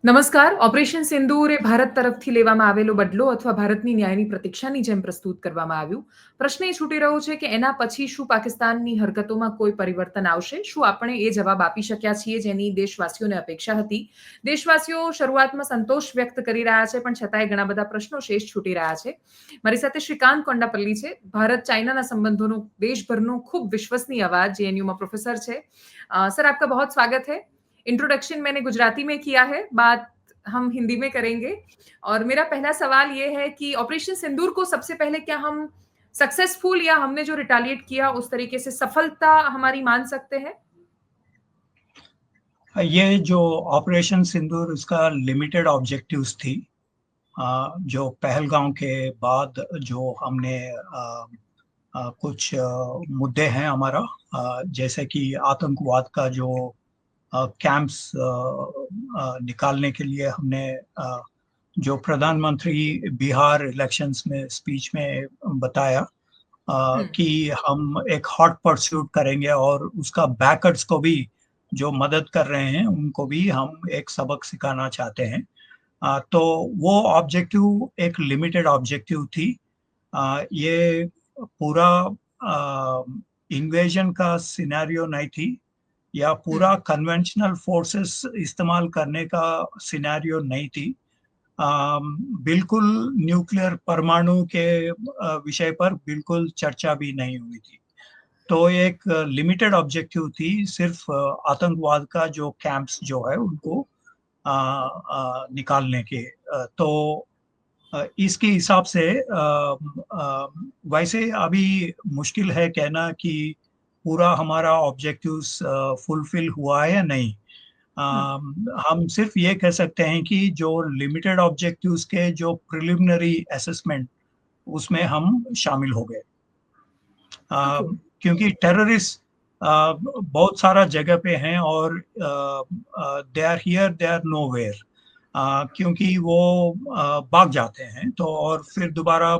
નમસ્કાર. ઓપરેશન સિંદૂર એ ભારત તરફથી લેવામાં આવેલો બદલો અથવા ભારતની ન્યાયની પ્રતીક્ષાની જેમ પ્રસ્તુત કરવામાં આવ્યું. પ્રશ્ન એ છૂટી રહ્યો છે કે એના પછી શું પાકિસ્તાનની હરકતોમાં કોઈ પરિવર્તન આવશે? શું આપણે એ જવાબ આપી શક્યા છીએ જેની દેશવાસીઓને અપેક્ષા હતી? દેશવાસીઓ શરૂઆતમાં સંતોષ વ્યક્ત કરી રહ્યા છે, પણ છતાંય ઘણા બધા પ્રશ્નો શેષ છૂટી રહ્યા છે. મારી સાથે શ્રીકાંત કોંડાપલ્લી છે, ભારત ચાઇનાના સંબંધોનો દેશભરનો ખૂબ વિશ્વસનીય અવાજ, जेएनयू में प्रोफेसर છે. सर, आपका बहुत स्वागत है. इंट्रोडक्शन मैंने गुजराती में किया है, बात हम हिंदी में करेंगे। और मेरा पहला सवाल ये है कि ऑपरेशन सिंदूर को सबसे पहले क्या हम सक्सेसफुल या हमने जो रिटालिएट किया उस तरीके से सफलता हमारी मान सकते हैं? ये जो ऑपरेशन सिंदूर उसका लिमिटेड ऑब्जेक्टिव्स थी। जो पहलगाम के बाद जो हमने कुछ मुद्दे हैं हमारा, जैसे कि आतंकवाद का जो कैंप्स निकालने के लिए हमने जो प्रधानमंत्री बिहार इलेक्शंस में स्पीच में बताया कि हम एक हॉट परस्यूट करेंगे और उसका बैकर्स को भी जो मदद कर रहे हैं उनको भी हम एक सबक सिखाना चाहते हैं। तो वो ऑब्जेक्टिव एक लिमिटेड ऑब्जेक्टिव थी। ये पूरा इन्वेजन का सिनेरियो नहीं थी या पूरा कन्वेंशनल फोर्सेस इस्तेमाल करने का सिनेरियो नहीं थी। बिल्कुल न्यूक्लियर परमाणु के विषय पर बिल्कुल चर्चा भी नहीं हुई थी। तो एक लिमिटेड ऑब्जेक्टिव थी, सिर्फ आतंकवाद का जो कैंप्स जो है उनको निकालने के। तो इसके हिसाब से वैसे अभी मुश्किल है कहना कि पूरा हमारा ऑब्जेक्टिव्स फुलफिल हुआ है या नहीं। हम सिर्फ ये कह सकते हैं कि जो लिमिटेड ऑब्जेक्टिव्स के जो प्रिलिमिनरी असेसमेंट उसमें हम शामिल हो गए। क्योंकि टेररिस्ट बहुत सारा जगह पे हैं और they are here they are nowhere, क्योंकि वो भाग जाते हैं तो और फिर दोबारा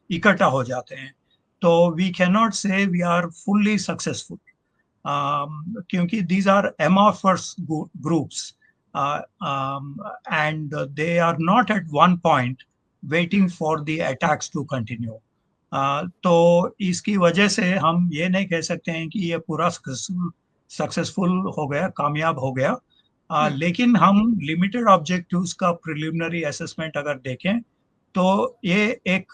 इकट्ठा हो जाते हैं। तो we can not say we are fully successful, क्योंकि these are amorphous groups and they are not at one point waiting for the attacks to continue. तो इसकी वजह से हम ये नहीं कह सकते हैं कि ये पूरा सक्सेसफुल हो गया, कामयाब हो गया। लेकिन हम लिमिटेड ऑब्जेक्टिव्स का प्रिलिमिनरी असेसमेंट अगर देखें तो ये एक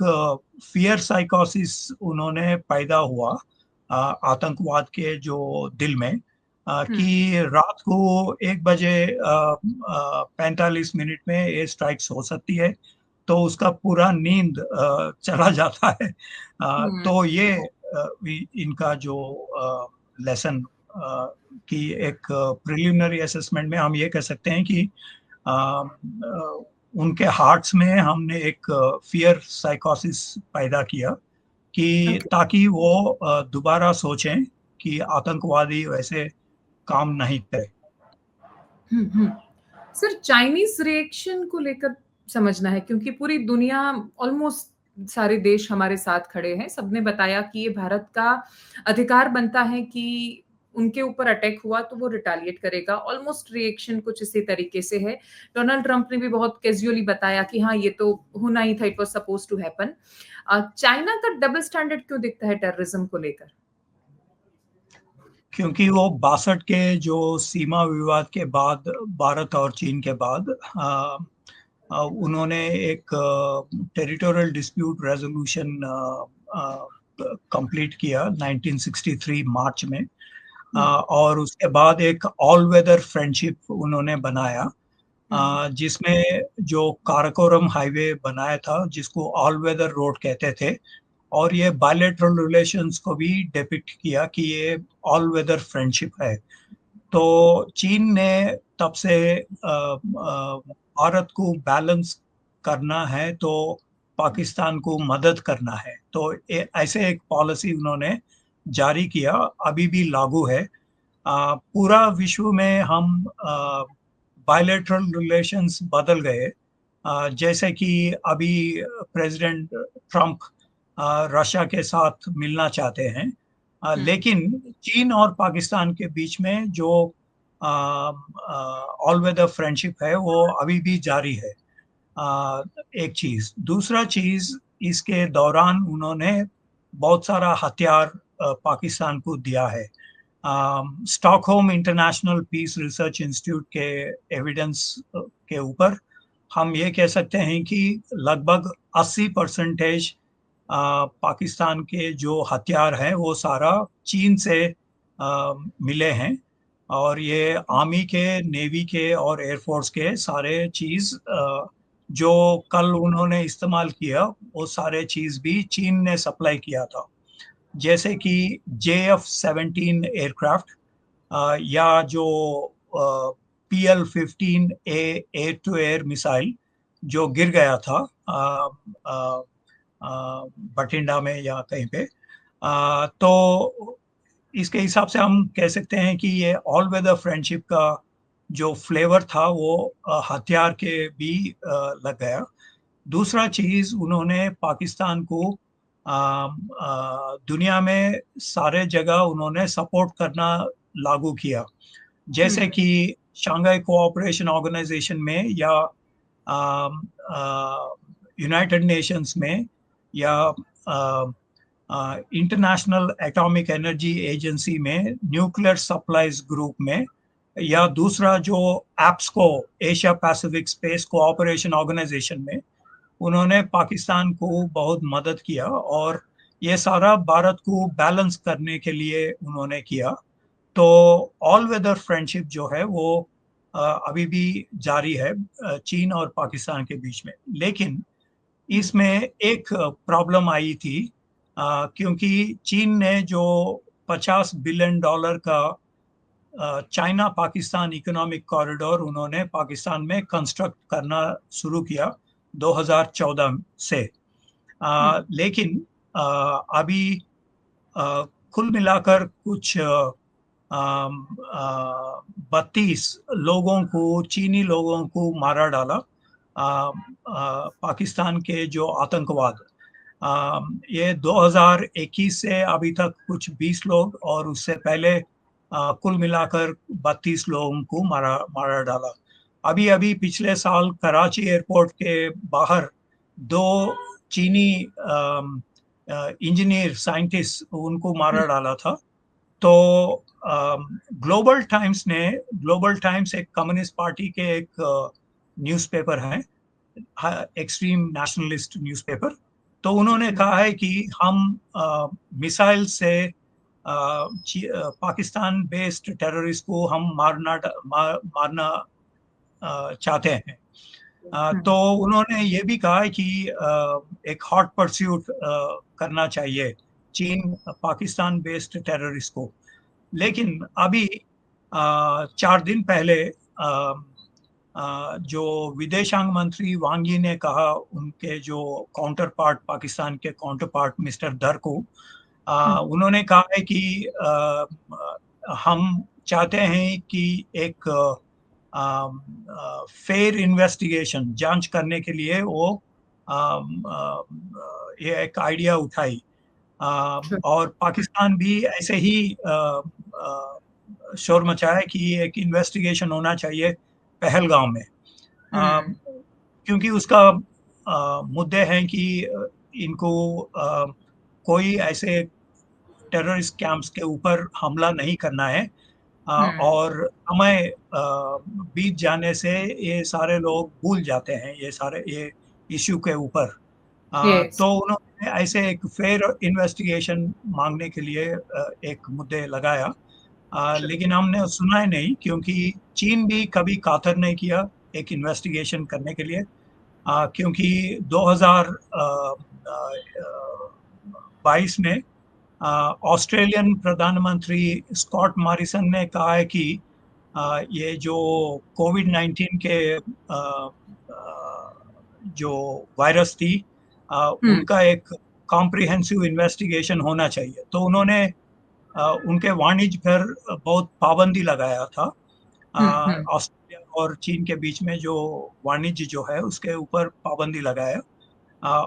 फियर साइकोसिस उन्होंने पैदा हुआ आतंकवाद के जो दिल में, कि रात को 1 बजे 45 मिनट में ये स्ट्राइक्स हो सकती है, तो उसका पूरा नींद चला जाता है। तो ये इनका जो लेसन की एक प्रिलिमिनरी असेसमेंट में हम ये कह सकते हैं कि उनके हार्ट्स में हमने एक फियर साइकोसिस पैदा किया कि ताकि वो दोबारा सोचें कि आतंकवादी वैसे काम नहीं करे। सर, चाइनीज रिएक्शन को लेकर समझना है, क्योंकि पूरी दुनिया, ऑलमोस्ट सारे देश हमारे साथ खड़े हैं। सबने बताया कि ये भारत का अधिकार बनता है कि उनके ऊपर अटैक हुआ तो वो रिटालिएट करेगा। ऑलमोस्ट रिएक्शन कुछ इसी तरीके से है। डोनाल्ड ट्रंप ने भी बहुत कैजुअली बताया कि हाँ, ये तो होना ही था, it was suppose to happen. China का डबल स्टैंडर्ड क्यों दिखता है टेररिज्म को लेकर? क्योंकि वो 62 के जो सीमा विवाद के बाद, भारत और चीन के बाद, उन्होंने एक टेरिटोरियल डिस्प्यूट रेजोल्यूशन कंप्लीट किया 1963 मार्च में। और उसके बाद एक ऑल वेदर फ्रेंडशिप उन्होंने बनाया, जिसमें जो काराकोरम हाईवे बनाया था जिसको ऑल वेदर रोड कहते थे, और ये बायलैटरल रिलेशंस को भी डिपिक्ट किया कि ये ऑल वेदर फ्रेंडशिप है। तो चीन ने तब से भारत को बैलेंस करना है तो पाकिस्तान को मदद करना है, तो ऐसे एक पॉलिसी उन्होंने जारी किया, अभी भी लागू है। पूरा विश्व में हम बायलैटरल रिलेशंस बदल गए, जैसे कि अभी प्रेसिडेंट ट्रंप रशिया के साथ मिलना चाहते हैं, लेकिन चीन और पाकिस्तान के बीच में जो ऑल वेदर फ्रेंडशिप है वो अभी भी जारी है। एक चीज, दूसरा चीज, इसके दौरान उन्होंने बहुत सारा हथियार पाकिस्तान को दिया है। Stockholm International Peace Research Institute के एविडेंस के ऊपर हम ये कह सकते हैं कि लगभग 80% पाकिस्तान के जो हथियार हैं वो सारा चीन से मिले हैं। और ये आर्मी के, नेवी के और एयरफोर्स के सारे चीज जो कल उन्होंने इस्तेमाल किया वो सारे चीज भी चीन ने सप्लाई किया था। जैसे कि JF-17 एयरक्राफ्ट, या जो PL-15A air to air missile जो गिर गया था बठिंडा में या कहीं पे, तो इसके हिसाब से हम कह सकते हैं कि ये ऑल वेदर फ्रेंडशिप का जो फ्लेवर था वो हथियार के भी लग गया। दूसरा चीज, उन्होंने पाकिस्तान को दुनिया में सारे जगह उन्होंने सपोर्ट करना लागू किया। जैसे कि शंघाई कोऑपरेशन ऑर्गेनाइजेशन में, या यूनाइटेड नेशंस में, या इंटरनेशनल एटॉमिक एनर्जी एजेंसी में, न्यूक्लियर सप्लाईज ग्रुप में, या दूसरा जो APSCO, Asia Pacific Space Cooperation Organization में, उन्होंने पाकिस्तान को बहुत मदद किया। और ये सारा भारत को बैलेंस करने के लिए उन्होंने किया। तो ऑल वेदर फ्रेंडशिप जो है वो अभी भी जारी है चीन और पाकिस्तान के बीच में। लेकिन इसमें एक प्रॉब्लम आई थी, क्योंकि चीन ने जो $50 बिलियन का चाइना पाकिस्तान इकोनॉमिक कॉरिडोर उन्होंने पाकिस्तान में कंस्ट्रक्ट करना शुरू किया 2014 से। लेकिन अभी कुल मिलाकर कुछ 32 लोगों को, चीनी लोगों को मारा डाला पाकिस्तान के जो आतंकवाद। ये 2021 से अभी तक कुछ 20 लोग, और उससे पहले कुल मिलाकर 32 लोगों को मारा मारा डाला। अभी अभी पिछले साल कराची एयरपोर्ट के बाहर 2 चीनी इंजीनियर साइंटिस्ट उनको मारा डाला था। तो ग्लोबल टाइम्स एक कम्युनिस्ट पार्टी के एक न्यूज़पेपर है, एक्सट्रीम नेशनलिस्ट न्यूज़पेपर। तो उन्होंने कहा है कि हम मिसाइल से पाकिस्तान बेस्ड टेररिस्ट को हम मारना चाहते हैं। तो उन्होंने ये भी कहा है कि एक हॉट परस्यूट करना चाहिए चीन पाकिस्तान बेस्ड टेररिस्ट को। लेकिन अभी 4 दिन पहले जो विदेशांग मंत्री वांग यी ने कहा, उनके जो काउंटर पार्ट, पाकिस्तान के काउंटर पार्ट मिस्टर दर को, उन्होंने कहा है कि हम चाहते हैं कि एक फेयर इन्वेस्टिगेशन, जांच करने के लिए वो ये एक आइडिया उठाई। और पाकिस्तान भी ऐसे ही शोर मचाया कि एक इन्वेस्टिगेशन होना चाहिए पहलगाम में, क्योंकि उसका मुद्दे हैं कि इनको कोई ऐसे टेररिस्ट कैंप्स के ऊपर हमला नहीं करना है। और समय बीत जाने से ये सारे लोग भूल जाते हैं ये इश्यू के ऊपर। तो उन्होंने ऐसे एक फेयर इन्वेस्टिगेशन मांगने के लिए एक मुद्दे लगाया। लेकिन हमने सुना ही नहीं, क्योंकि चीन भी कभी कातर नहीं किया एक इन्वेस्टिगेशन करने के लिए। क्योंकि 2022 में ऑस्ट्रेलियन प्रधानमंत्री स्कॉट मॉरिसन ने कहा है कि ये जो कोविड-19 के जो वायरस थी, उनका एक कॉम्प्रिहेंसिव इन्वेस्टिगेशन होना चाहिए। तो उन्होंने उनके वाणिज्य पर बहुत पाबंदी लगाया था। ऑस्ट्रेलिया और चीन के बीच में जो वाणिज्य जो है उसके ऊपर पाबंदी लगाया,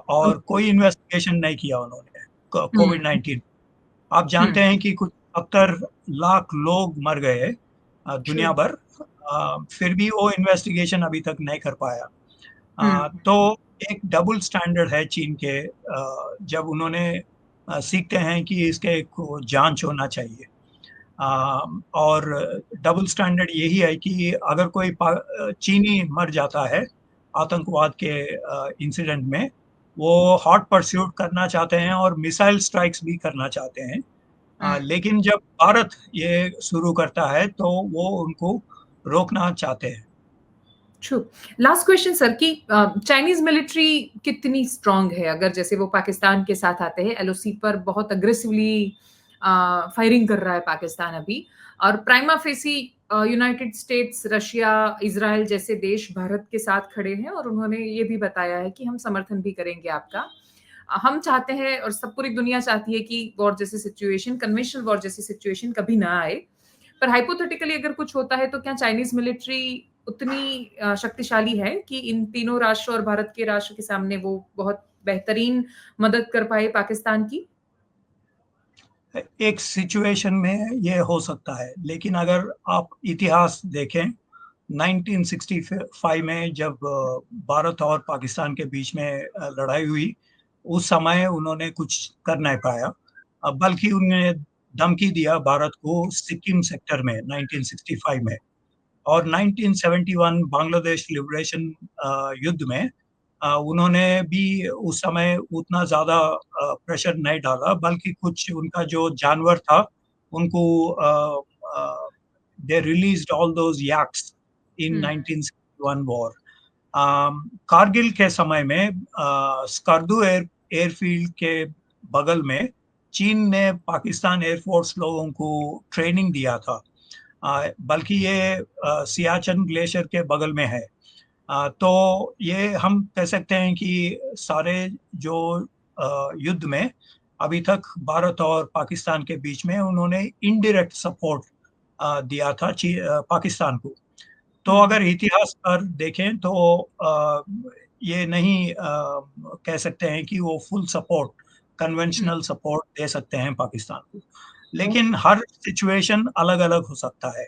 और कोई इन्वेस्टिगेशन नहीं किया उन्होंने कोविड-19। आप जानते हैं कि कुछ 70 लाख लोग मर गए ट्रू। दुनिया भर। फिर भी वो इन्वेस्टिगेशन अभी तक नहीं कर पाया। हम्म। तो एक डबल स्टैंडर्ड है चीन के, जब उन्होंने सीखते हैं कि इसके को जांच होना चाहिए। और डबल स्टैंडर्ड यही है कि अगर कोई चीनी मर जाता है आतंकवाद के इंसिडेंट में, वो हॉट परस्यूट करना चाहते हैं और मिसाइल स्ट्राइक्स भी करना चाहते हैं। लेकिन जब भारत ये शुरू करता है तो वो उनको रोकना चाहते हैं। ट्रू। लास्ट क्वेश्चन सर कि चाइनीज मिलिट्री कितनी स्ट्रांग है, अगर जैसे वो पाकिस्तान के साथ आते हैं, एलओसी पर बहुत अग्रेसिवली फायरिंग कर रहा है पाकिस्तान अभी, और prima facie United states, Russia, Israel जैसे देश भारत के साथ खड़े हैं और उन्होंने ये भी बताया है कि हम समर्थन भी करेंगे आपका। हम चाहते हैं और सब पूरी दुनिया चाहती है कि वॉर जैसी सिचुएशन, कन्वेंशनल वॉर जैसी सिचुएशन कभी ना आए। पर हाइपोथेटिकली अगर कुछ होता है तो क्या चाइनीज मिलिट्री उतनी शक्तिशाली है कि इन तीनों राष्ट्र और भारत के राष्ट्र के सामने वो बहुत बेहतरीन मदद कर पाए पाकिस्तान की? एक सिचुएशन में ये हो सकता है, लेकिन अगर आप इतिहास देखें 1965 में जब भारत और पाकिस्तान के बीच में लड़ाई हुई, उस समय उन्होंने कुछ कर नहीं पाया। बल्कि उन्होंने धमकी दिया भारत को सिक्किम सेक्टर में 1965 में। और 1971 बांग्लादेश लिबरेशन युद्ध में उन्होंने भी उस समय उतना ज्यादा प्रेशर नहीं डाला, बल्कि कुछ उनका जो जानवर था उनको they released all those yaks in hmm. 1961 war. Kargil के समय में स्कर्दू एयरफील्ड के बगल में चीन ने पाकिस्तान एयरफोर्स लोगों को ट्रेनिंग दिया था। बल्कि ये सियाचन ग्लेशियर के बगल में है। तो ये हम कह सकते हैं कि सारे जो युद्ध में अभी तक भारत और पाकिस्तान के बीच में उन्होंने इनडायरेक्ट सपोर्ट दिया था पाकिस्तान को। तो अगर इतिहास पर देखें तो ये नहीं कह सकते हैं कि वो फुल सपोर्ट, कन्वेंशनल सपोर्ट दे सकते हैं पाकिस्तान को। लेकिन हर सिचुएशन अलग अलग हो सकता है।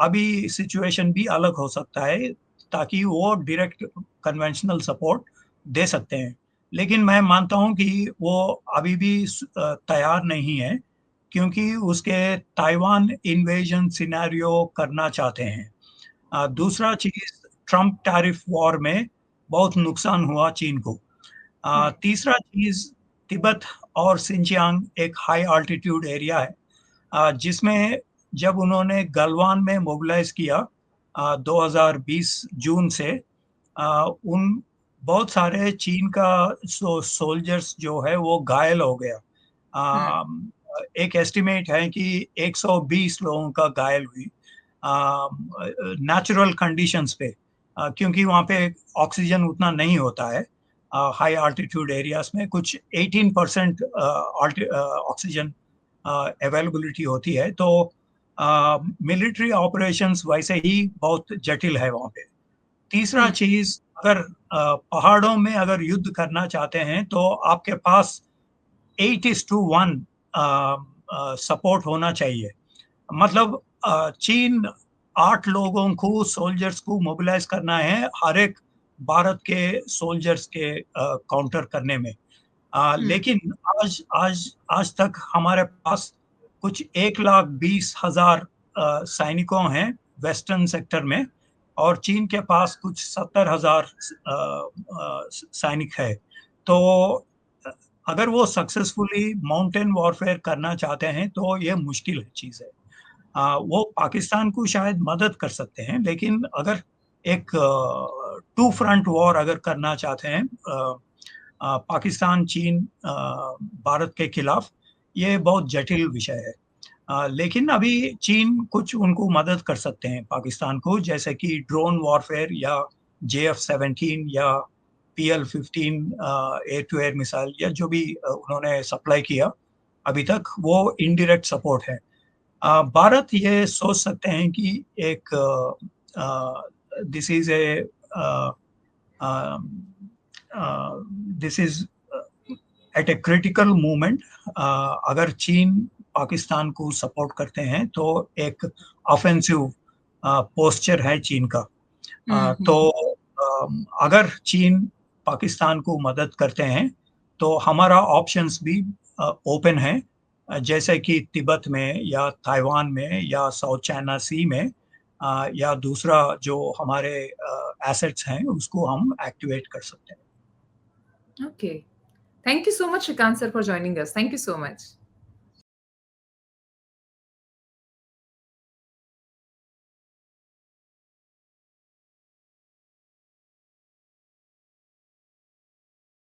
अभी सिचुएशन भी अलग हो सकता है, ताकि वो डायरेक्ट कन्वेंशनल सपोर्ट दे सकते हैं। लेकिन मैं मानता हूं कि वो अभी भी तैयार नहीं है, क्योंकि उसके ताइवान इन्वेजन सिनेरियो करना चाहते हैं। दूसरा चीज, ट्रम्प टैरिफ वॉर में बहुत नुकसान हुआ चीन को। तीसरा चीज, तिब्बत और सिंजियांग एक हाई अल्टीट्यूड एरिया है, जिसमें जब उन्होंने गलवान में मोबिलाइज किया 2020 जून से, उन बहुत सारे चीन का सोल्जर्स जो है वो घायल हो गया। आ, एक एस्टिमेट है कि 120 लोगों का घायल हुई नेचुरल कंडीशंस पे, क्योंकि वहाँ पे ऑक्सीजन उतना नहीं होता है। हाई अल्टीट्यूड एरियाज में कुछ 18% ऑक्सीजन अवेलेबिलिटी होती है। तो मिलिट्री ऑपरेशंस वैसे ही बहुत जटिल है वहाँ पे। तीसरा चीज, अगर पहाड़ों में अगर युद्ध करना चाहते हैं तो आपके पास 8:1 सपोर्ट होना चाहिए। मतलब चीन 8 लोगों को, सोल्जर्स को मोबिलाइज करना है हर एक भारत के सोल्जर्स के काउंटर करने में। लेकिन आज आज आज तक हमारे पास कुछ 1,20,000 सैनिकों हैं वेस्टर्न सेक्टर में, और चीन के पास कुछ 70,000 सैनिक है। तो अगर वो सक्सेसफुली माउंटेन वॉरफेयर करना चाहते हैं तो ये मुश्किल चीज है। वो पाकिस्तान को शायद मदद कर सकते हैं, लेकिन अगर एक टू फ्रंट वॉर अगर करना चाहते हैं पाकिस्तान चीन भारत के खिलाफ, ये बहुत जटिल विषय है। लेकिन अभी चीन कुछ उनको मदद कर सकते हैं पाकिस्तान को, जैसे कि ड्रोन वॉरफेयर या JF-17 या PL-15 air to air missile, या जो भी उन्होंने सप्लाई किया अभी तक, वो इनडायरेक्ट सपोर्ट है। भारत ये सोच सकते हैं कि एक this is a this is at a critical moment. अगर चीन पाकिस्तान को सपोर्ट करते हैं तो एक ऑफेंसिव पोस्चर है चीन का। तो अगर चीन पाकिस्तान को मदद करते हैं तो हमारा ऑप्शंस भी ओपन है, जैसे कि तिब्बत में या ताइवान में या साउथ चाइना सी में, या दूसरा जो हमारे एसेट्स हैं उसको हम एक्टिवेट कर सकते हैं। Okay. Thank you so much, Shrikant sir, for joining us. Thank you so much.